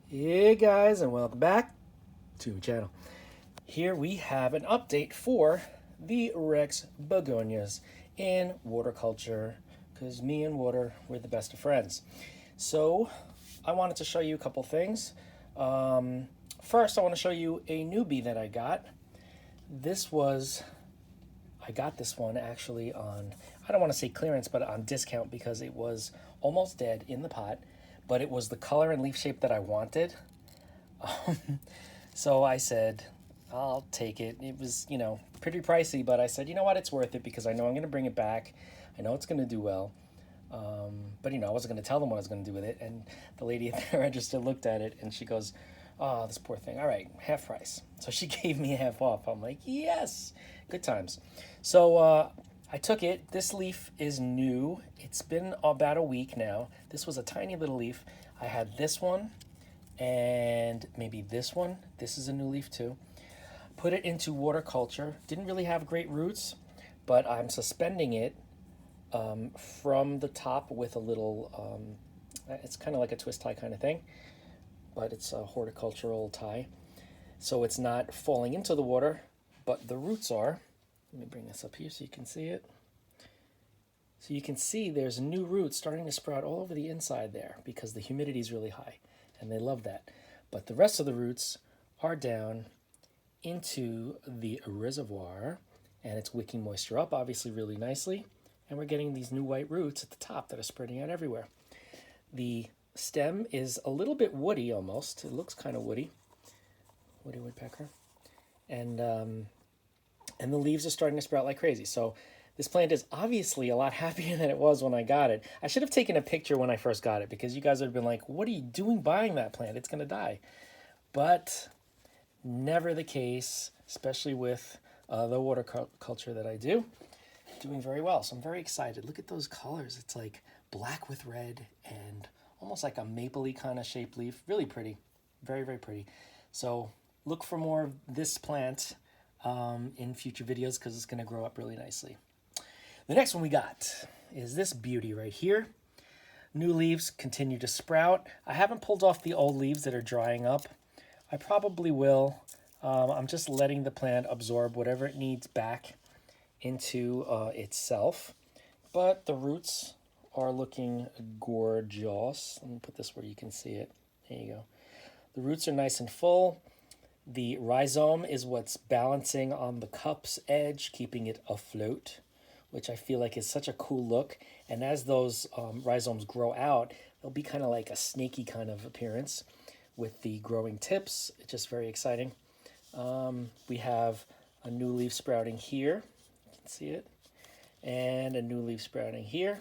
Hey guys, and welcome back to the channel. Here we have an update for the Rex begonias in water culture, because me and water, we're the best of friends. So I wanted to show you a couple things. First, I want to show you a newbie that I got. I got this one actually on, I don't want to say clearance, but on discount because it was almost dead in the pot, but it was the color and leaf shape that I wanted. So I said, I'll take it. It was, pretty pricey, but I said, you know what, it's worth it because I know I'm going to bring it back. I know it's going to do well. But, I wasn't going to tell them what I was going to do with it. And the lady at the register looked at it and she goes, oh, this poor thing. All right, half price. So she gave me half off. I'm like, yes, good times. So I took it. This leaf is new. It's been about a week now. This was a tiny little leaf. I had this one and maybe this one. This is a new leaf too. Put it into water culture. Didn't really have great roots, but I'm suspending it from the top with a little, it's kind of like a twist tie kind of thing, but it's a horticultural tie. So it's not falling into the water, but the roots are. Let me bring this up here so you can see it. So you can see there's new roots starting to sprout all over the inside there because the humidity is really high and they love that. But the rest of the roots are down into the reservoir and it's wicking moisture up obviously really nicely. And we're getting these new white roots at the top that are spreading out everywhere. The stem is a little bit woody almost. It looks kind of woody. Woody woodpecker. And the leaves are starting to sprout like crazy. So this plant is obviously a lot happier than it was when I got it. I should have taken a picture when I first got it because you guys would have been like, what are you doing buying that plant? It's going to die. But never the case, especially with the water culture that I do. Doing very well. So I'm very excited. Look at those colors. It's like black with red and almost like a mapley kind of shaped leaf. Really pretty. Very, very pretty. So look for more of this plant in future videos because it's going to grow up really nicely. The next one we got is this beauty right here. New leaves continue to sprout. I haven't pulled off the old leaves that are drying up. I probably will. I'm just letting the plant absorb whatever it needs back into itself. But the roots are looking gorgeous. Let me put this where you can see it. There you go. The roots are nice and full. The rhizome is what's balancing on the cup's edge, keeping it afloat, which I feel like is such a cool look. And as those rhizomes grow out, they'll be kind of like a snaky kind of appearance with the growing tips. It's just very exciting. We have a new leaf sprouting here. You can see it. And a new leaf sprouting here.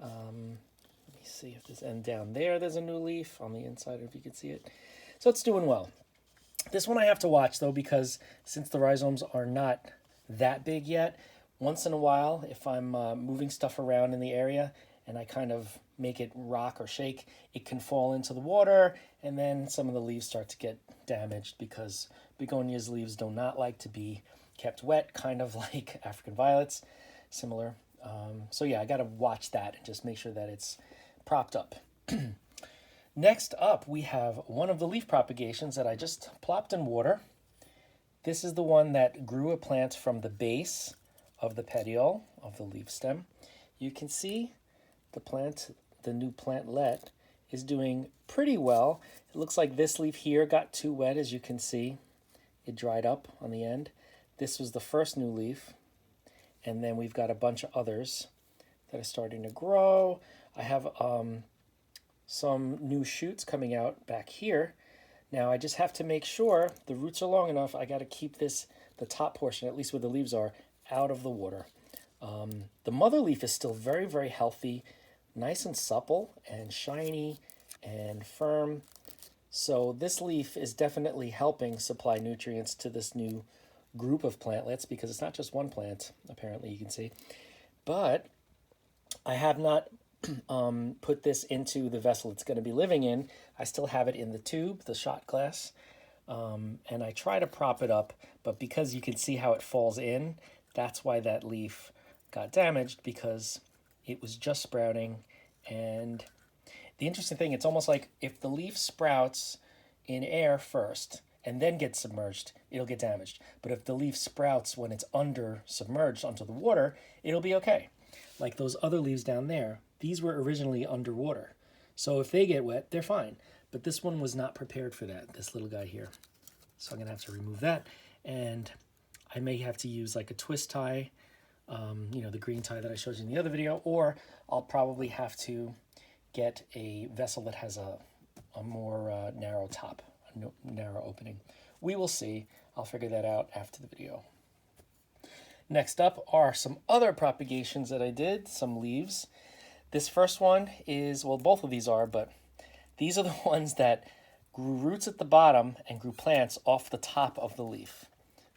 Let me see if there's, and down there's a new leaf on the inside, if you can see it. So it's doing well. This one I have to watch though, because since the rhizomes are not that big yet, once in a while, if I'm moving stuff around in the area and I kind of make it rock or shake, it can fall into the water and then some of the leaves start to get damaged because begonias leaves do not like to be kept wet, kind of like African violets, similar. So yeah, I got to watch that and just make sure that it's propped up. Next up, we have one of the leaf propagations that I just plopped in water. This is the one that grew a plant from the base of the petiole of the leaf stem. You can see the plant, the new plantlet, is doing pretty well. It looks like this leaf here got too wet, as you can see. It dried up on the end. This was the first new leaf. And then we've got a bunch of others that are starting to grow. I have some new shoots coming out back here. Now I just have to make sure the roots are long enough. I got to keep this, the top portion, at least where the leaves are, out of the water. The mother leaf is still very, very healthy, nice and supple and shiny and firm. So this leaf is definitely helping supply nutrients to this new group of plantlets because it's not just one plant, apparently you can see. But I have not put this into the vessel it's going to be living in. I still have it in the tube, the shot glass, and I try to prop it up, but because you can see how it falls in, that's why that leaf got damaged, because it was just sprouting and the interesting thing, it's almost like if the leaf sprouts in air first and then gets submerged, it'll get damaged. But if the leaf sprouts when it's under submerged onto the water, it'll be okay. Like those other leaves down there, these were originally underwater. So if they get wet, they're fine. But this one was not prepared for that, this little guy here. So I'm gonna have to remove that. And I may have to use like a twist tie, you know, the green tie that I showed you in the other video, or I'll probably have to get a vessel that has a more narrow top, a narrow opening. We will see. I'll figure that out after the video. Next up are some other propagations that I did, some leaves. This first one is, well, both of these are, but these are the ones that grew roots at the bottom and grew plants off the top of the leaf.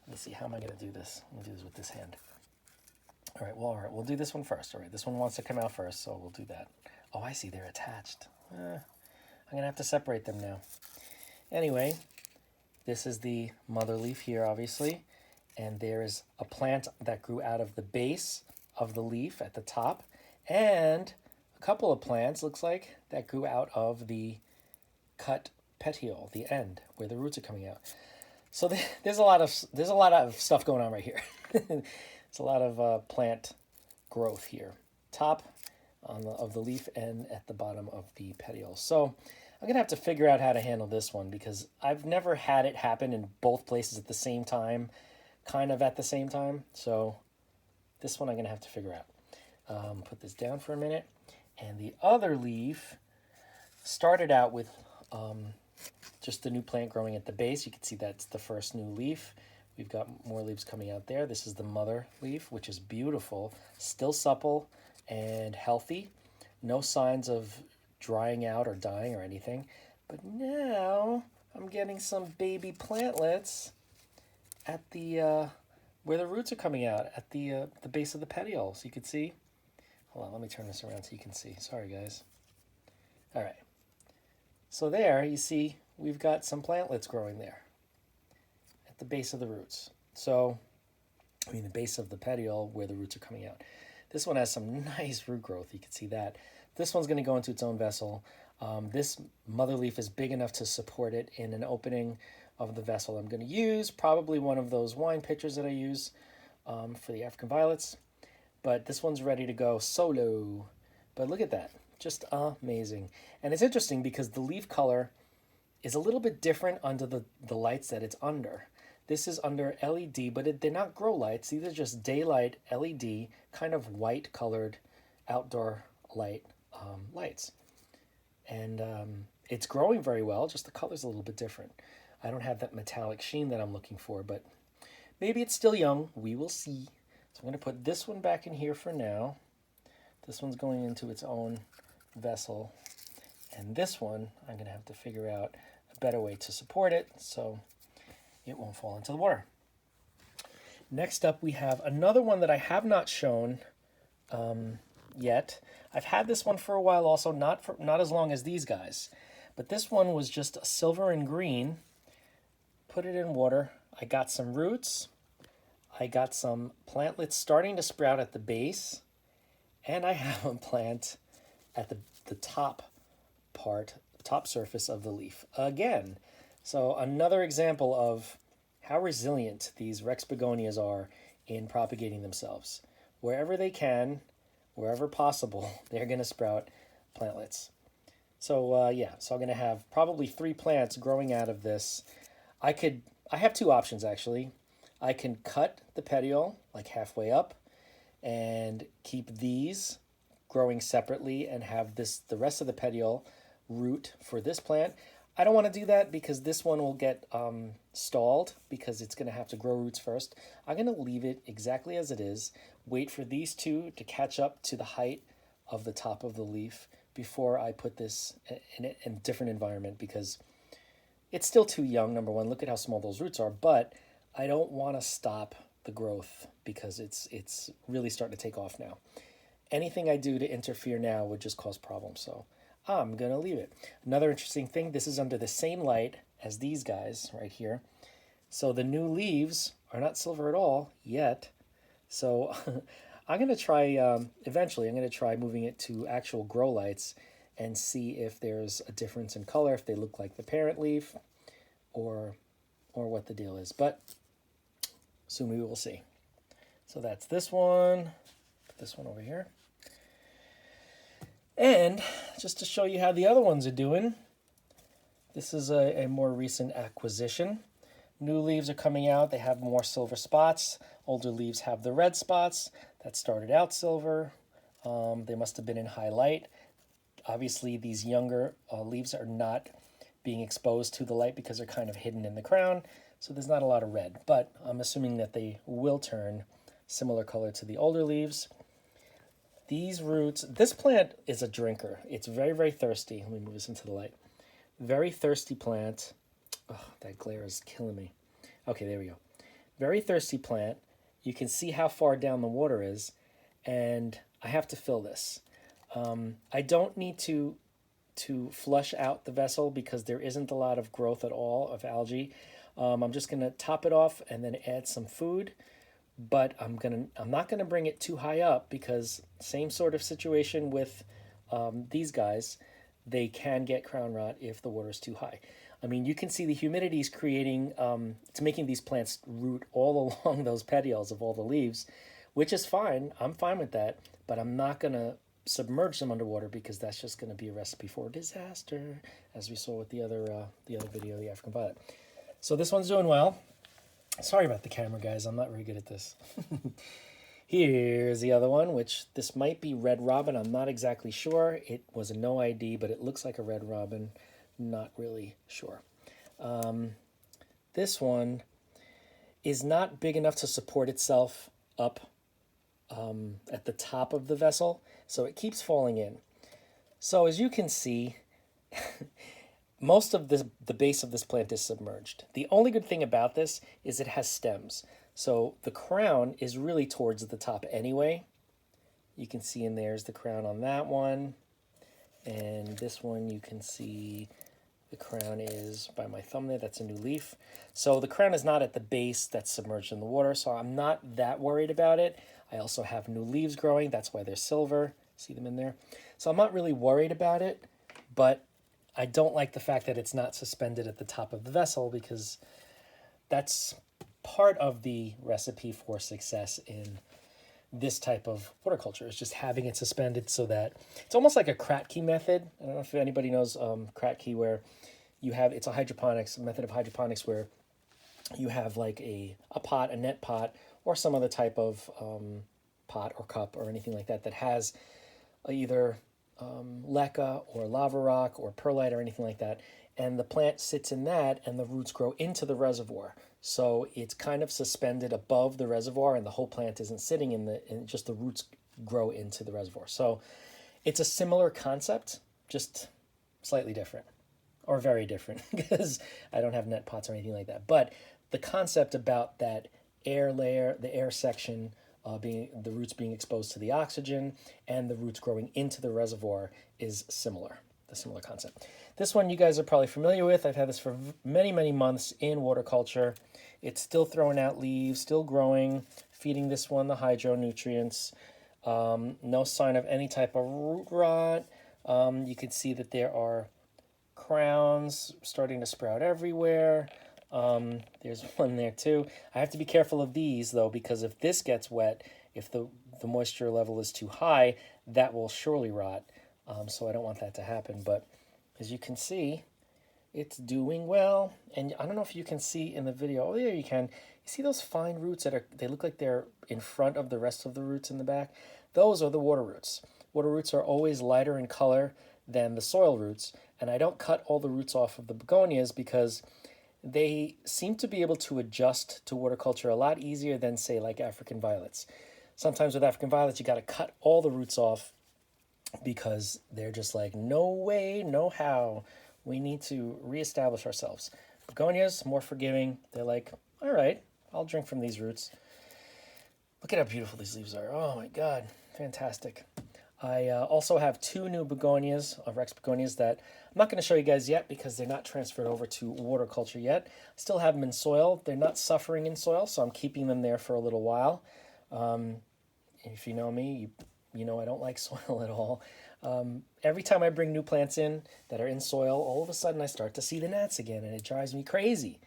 Let me see, how am I going to do this? I'm going to do this with this hand. All right, we'll do this one first. All right, this one wants to come out first, so we'll do that. Oh, I see, they're attached. I'm going to have to separate them now. Anyway, this is the mother leaf here, obviously, and there is a plant that grew out of the base of the leaf at the top, and a couple of plants, looks like, that grew out of the cut petiole, the end, where the roots are coming out. So there's a lot of stuff going on right here. It's a lot of plant growth here. Top of the leaf and at the bottom of the petiole. So I'm gonna have to figure out how to handle this one because I've never had it happen in both places at the same time, kind of at the same time. So this one I'm gonna have to figure out. Put this down for a minute. And the other leaf started out with just the new plant growing at the base. You can see that's the first new leaf. We've got more leaves coming out there. This is the mother leaf, which is beautiful, still supple and healthy. No signs of drying out or dying or anything. But now I'm getting some baby plantlets at the where the roots are coming out, at the base of the petiole. So you can see. Hold on, let me turn this around so you can see. Sorry, guys. All right. So there, you see, we've got some plantlets growing there at the base of the roots. So, I mean, the base of the petiole where the roots are coming out. This one has some nice root growth. You can see that. This one's going to go into its own vessel. This mother leaf is big enough to support it in an opening of the vessel I'm going to use. Probably one of those wine pitchers that I use for the African violets. But this one's ready to go solo. But look at that. Just amazing. And it's interesting because the leaf color is a little bit different under the lights that it's under. This is under LED, but they're not grow lights. These are just daylight LED, kind of white colored outdoor light lights. And it's growing very well, just the color's a little bit different. I don't have that metallic sheen that I'm looking for, but maybe it's still young. We will see. So I'm going to put this one back in here for now. This one's going into its own vessel. And this one, I'm going to have to figure out a better way to support it so it won't fall into the water. Next up, we have another one that I have not shown yet. I've had this one for a while also, not as long as these guys. But this one was just silver and green. Put it in water. I got some roots. I got some plantlets starting to sprout at the base. And I have a plant at the top surface of the leaf again. So another example of how resilient these Rex begonias are in propagating themselves. Wherever they can, wherever possible, they're going to sprout plantlets. So yeah, so I'm going to have probably 3 plants growing out of this. I have 2 options actually. I can cut the petiole like halfway up and keep these growing separately and have the rest of the petiole root for this plant. I don't want to do that because this one will get stalled because it's going to have to grow roots first. I'm going to leave it exactly as it is, wait for these 2 to catch up to the height of the top of the leaf before I put this in a different environment because it's still too young, number one. Look at how small those roots are, but I don't want to stop the growth because it's really starting to take off now. Anything I do to interfere now would just cause problems, so I'm going to leave it. Another interesting thing, this is under the same light as these guys right here. So the new leaves are not silver at all yet. So I'm going to try, eventually, I'm going to try moving it to actual grow lights and see if there's a difference in color, if they look like the parent leaf, or what the deal is. But soon we will see. So that's this one. Put this one over here. And just to show you how the other ones are doing, this is a more recent acquisition. New leaves are coming out. They have more silver spots. Older leaves have the red spots. That started out silver. They must have been in high light. Obviously, these younger leaves are not being exposed to the light because they're kind of hidden in the crown. So there's not a lot of red. But I'm assuming that they will turn similar color to the older leaves. These roots, this plant is a drinker. It's very, very thirsty. Let me move this into the light. Very thirsty plant. Oh, that glare is killing me. Okay, there we go. Very thirsty plant. You can see how far down the water is, and I have to fill this. I don't need to flush out the vessel because there isn't a lot of growth at all of algae. I'm just going to top it off and then add some food. But I'm not gonna bring it too high up because same sort of situation with these guys. They can get crown rot if the water is too high. I mean, you can see the humidity is creating, it's making these plants root all along those petioles of all the leaves, which is fine. I'm fine with that, but I'm not gonna submerge them underwater because that's just gonna be a recipe for disaster, as we saw with the other video, the African violet. So this one's doing well. Sorry about the camera, guys. I'm not very good at this. Here's the other one, which this might be red robin. I'm not exactly sure. It was a no ID, but it looks like a red robin. Not really sure. This one is not big enough to support itself up at the top of the vessel, so it keeps falling in. So as you can see, most of the base of this plant is submerged. The only good thing about this is it has stems. So the crown is really towards the top anyway. You can see, and there's the crown on that one. And this one you can see the crown is by my thumb there. That's a new leaf. So the crown is not at the base that's submerged in the water, so I'm not that worried about it. I also have new leaves growing. That's why they're silver. See them in there? So I'm not really worried about it, but I don't like the fact that it's not suspended at the top of the vessel because that's part of the recipe for success in this type of water is just having it suspended so that it's almost like a Kratky method. I don't know if anybody knows Kratky, where you have, it's a method of hydroponics where you have like a pot, a net pot, or some other type of pot or cup or anything like that that has either leca or lava rock or perlite or anything like that, and the plant sits in that and the roots grow into the reservoir, so it's kind of suspended above the reservoir and the whole plant isn't sitting in just the roots grow into the reservoir. So it's a similar concept, just slightly different, or very different because I don't have net pots or anything like that, but the concept about that air layer, the air section, being the roots being exposed to the oxygen and the roots growing into the reservoir is similar, the similar concept. This one you guys are probably familiar with. I've had this for many, many months in water culture. It's still throwing out leaves, still growing, feeding this one the hydro nutrients. No sign of any type of root rot. You can see that there are crowns starting to sprout everywhere. There's one there too. I have to be careful of these though, because if this gets wet, if the moisture level is too high, that will surely rot. So I don't want that to happen. But as you can see, it's doing well. And I don't know if you can see in the video. Oh, yeah, you can. You see those fine roots they look like they're in front of the rest of the roots in the back? Those are the water roots. Water roots are always lighter in color than the soil roots. And I don't cut all the roots off of the begonias because they seem to be able to adjust to water culture a lot easier than, say, like African violets. Sometimes with African violets, you got to cut all the roots off because they're just like, no way, no how. We need to reestablish ourselves. Begonias, more forgiving. They're like, all right, I'll drink from these roots. Look at how beautiful these leaves are. Oh my God, fantastic. I also have two new begonias, Rex begonias, that I'm not going to show you guys yet because they're not transferred over to water culture yet. I still have them in soil. They're not suffering in soil, so I'm keeping them there for a little while. If you know me, you know I don't like soil at all. Every time I bring new plants in that are in soil, all of a sudden I start to see the gnats again, and it drives me crazy.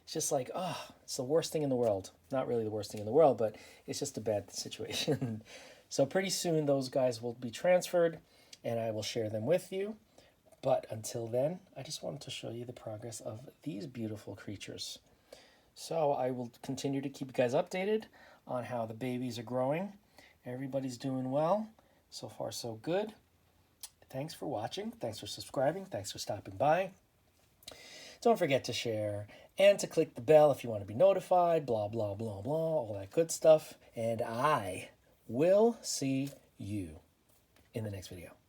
It's just like, oh, it's the worst thing in the world. Not really the worst thing in the world, but it's just a bad situation. So pretty soon those guys will be transferred, and I will share them with you. But until then, I just wanted to show you the progress of these beautiful creatures. So I will continue to keep you guys updated on how the babies are growing. Everybody's doing well. So far, so good. Thanks for watching. Thanks for subscribing. Thanks for stopping by. Don't forget to share and to click the bell if you want to be notified. Blah, blah, blah, blah. All that good stuff. And I will see you in the next video.